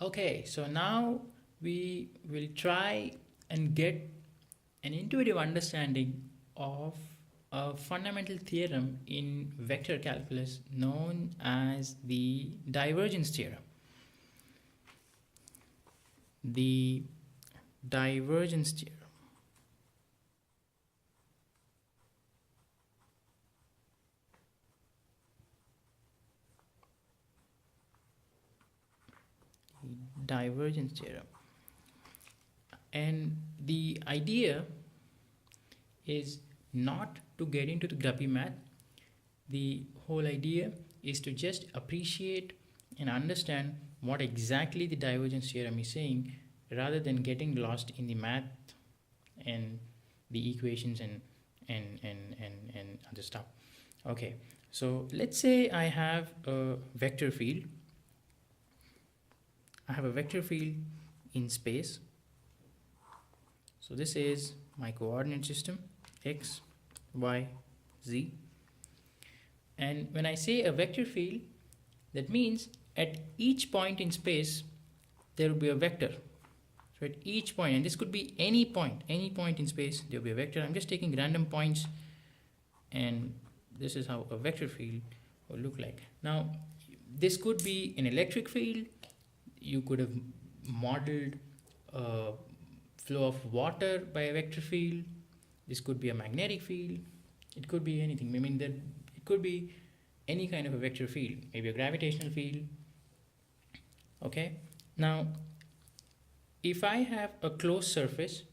Okay, so now we will try and get an intuitive understanding of a fundamental theorem in vector calculus known as the divergence theorem. The divergence theorem. Divergence theorem. And the idea is not to get into the grubby math. The whole idea is to just appreciate and understand what exactly the divergence theorem is saying rather than getting lost in the math and the equations and other stuff. Okay, so let's say I have a vector field. I have a vector field in space. So this is my coordinate system, x, y, z. And when I say a vector field, that means at each point in space, there will be a vector. So at each point, and this could be any point in space, there will be a vector. I'm just taking random points, and this is how a vector field will look like. Now, this could be an electric field. You could have modeled a flow of water by a vector field. This could be a magnetic field. It could be anything. I mean, that it could be any kind of a vector field, maybe a gravitational field. Okay. Now, if I have a closed surface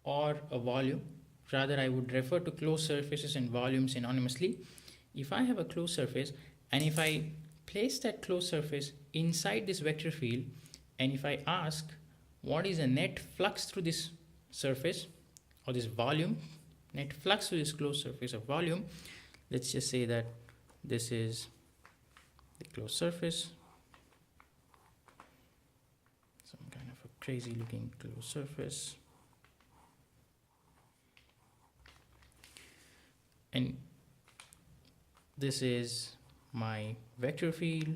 or a volume, rather I would refer to closed surfaces and volumes synonymously. If I have a closed surface and if I place that closed surface inside this vector field, and if I ask what is the net flux through this surface or this volume, net flux through this closed surface of volume, let's just say that this is the closed surface, some kind of a crazy looking closed surface, and this is my vector field.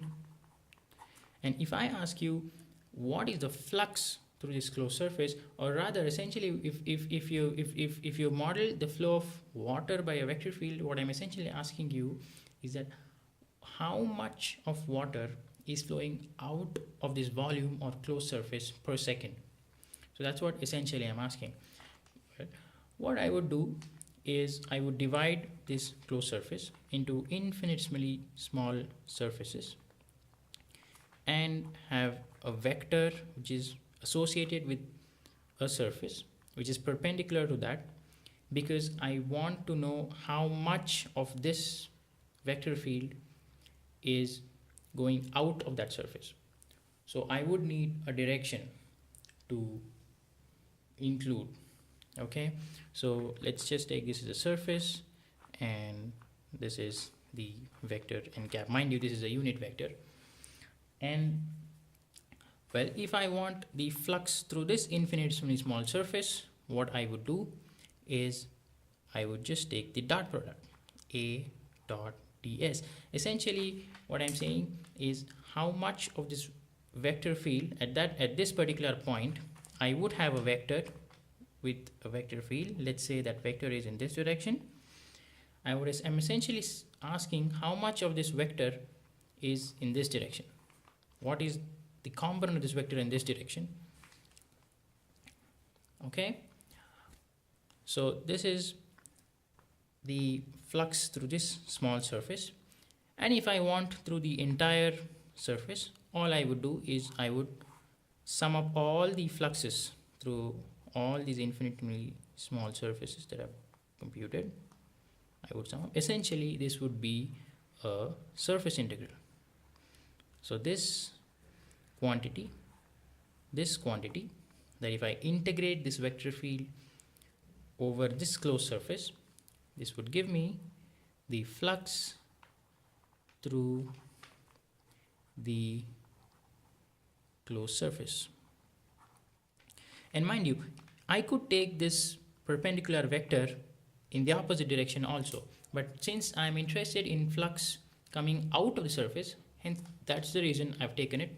And if I ask you what is the flux through this closed surface, or rather essentially if you model the flow of water by a vector field, what I'm essentially asking you is that how much of water is flowing out of this volume or closed surface per second. So that's what essentially I'm asking. What I would do is I would divide this closed surface into infinitesimally small surfaces and have a vector which is associated with a surface which is perpendicular to that, because I want to know how much of this vector field is going out of that surface. So I would need a direction to include. Okay, so let's just take this as a surface and this is the vector n cap. Mind you, this is a unit vector. And well, if I want the flux through this infinitesimally small surface, what I would do is I would just take the dot product, A dot ds. Essentially what I'm saying is how much of this vector field at this particular point I would have a vector with a vector field. Let's say that vector is in this direction. I'm essentially asking how much of this vector is in this direction. What is the component of this vector in this direction? Okay, so this is the flux through this small surface, and if I want through the entire surface, all I would do is I would sum up all the fluxes through all these infinitely small surfaces that I've computed. I would sum up. Essentially this would be a surface integral. So this quantity, that if I integrate this vector field over this closed surface, this would give me the flux through the closed surface. And mind you, I could take this perpendicular vector in the opposite direction also, but since I'm interested in flux coming out of the surface, hence that's the reason I've taken it.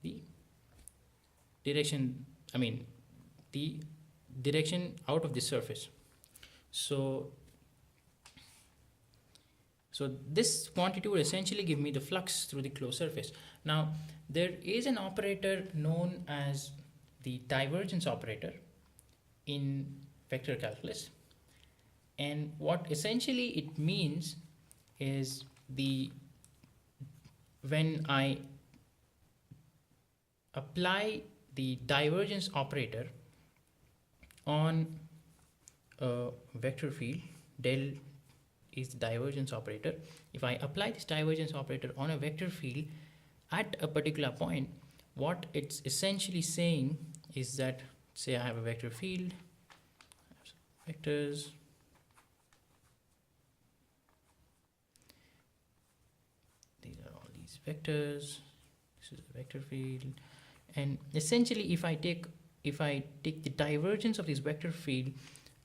the direction, the direction out of the surface. So this quantity would essentially give me the flux through the closed surface. Now, there is an operator known as the divergence operator in vector calculus, and what essentially it means is when I apply the divergence operator on a vector field, del is the divergence operator. If I apply this divergence operator on a vector field at a particular point, what it's essentially saying is that, say I have a vector field, I have some vectors, these are all these vectors, this is a vector field, and essentially if I take the divergence of this vector field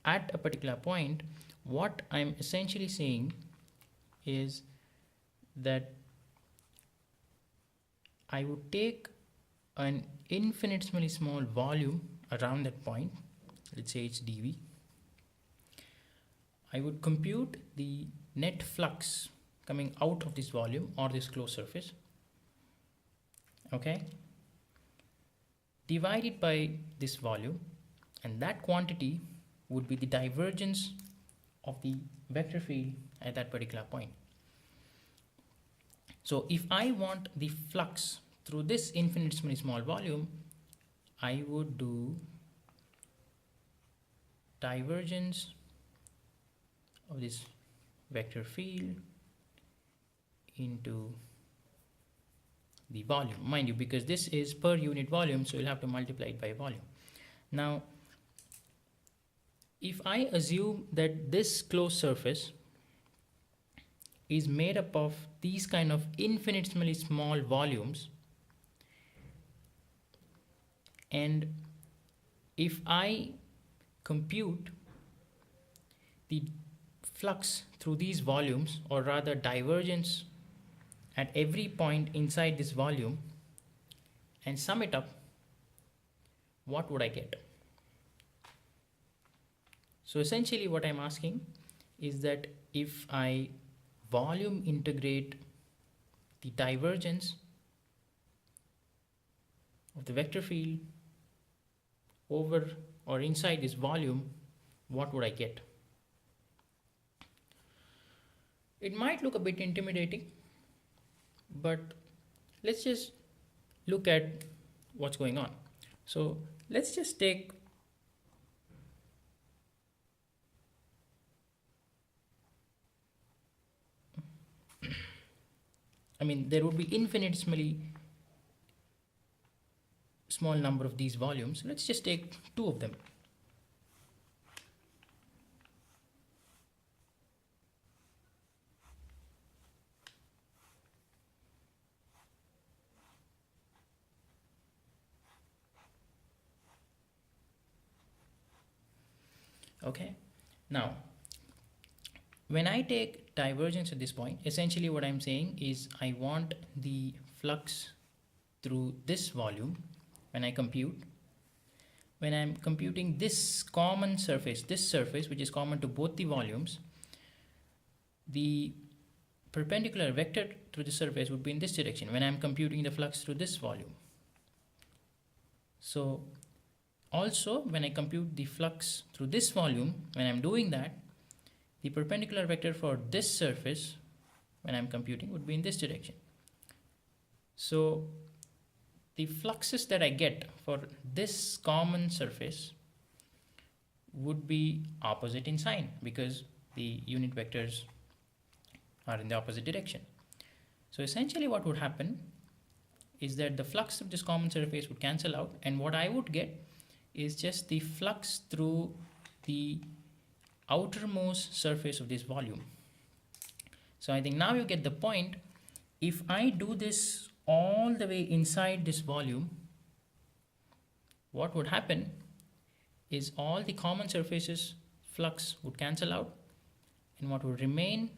at a particular point, what I'm essentially saying is that I would take an infinitesimally small volume around that point, let's say it's dV. I would compute the net flux coming out of this volume or this closed surface, okay, divided by this volume, and that quantity would be the divergence of the vector field at that particular point. So if I want the flux through this infinitesimally small volume, I would do divergence of this vector field into the volume, mind you, because this is per unit volume, so you'll have to multiply it by volume. Now, if I assume that this closed surface is made up of these kind of infinitesimally small volumes, and if I compute the flux through these volumes, or rather divergence at every point inside this volume, and sum it up, what would I get? So essentially what I'm asking is that if I volume integrate the divergence of the vector field over or inside this volume, what would I get? It might look a bit intimidating, but let's just look at what's going on. So let's just take there would be infinitesimally small number of these volumes. Let's just take two of them. Okay, now when I take divergence at this point, essentially what I'm saying is I want the flux through this volume when I compute. When I'm computing this common surface, this surface which is common to both the volumes, the perpendicular vector through the surface would be in this direction when I'm computing the flux through this volume. So also when I compute the flux through this volume, when I'm doing that, the perpendicular vector for this surface when I'm computing would be in this direction. So the fluxes that I get for this common surface would be opposite in sign because the unit vectors are in the opposite direction. So essentially what would happen is that the flux of this common surface would cancel out, and what I would get is just the flux through the outermost surface of this volume. So I think now you get the point. If I do this all the way inside this volume, what would happen is all the common surfaces flux would cancel out, and what would remain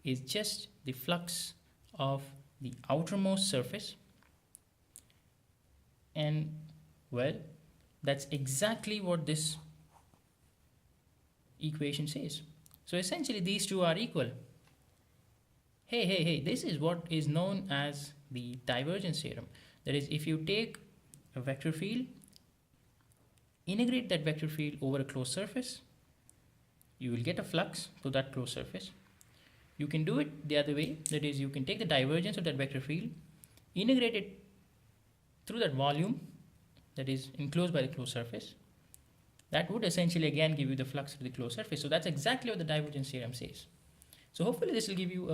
is just the flux of the outermost surface, And well, that's exactly what this equation says. So essentially these two are equal. Hey, this is what is known as the divergence theorem. That is, if you take a vector field, integrate that vector field over a closed surface, you will get a flux to that closed surface. You can do it the other way, that is, you can take the divergence of that vector field, integrate it through that volume that is enclosed by the closed surface. That would essentially again give you the flux to the closed surface. So that's exactly what the divergence theorem says. So hopefully this will give you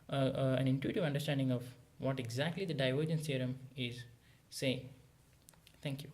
an intuitive understanding of what exactly the divergence theorem is saying. Thank you.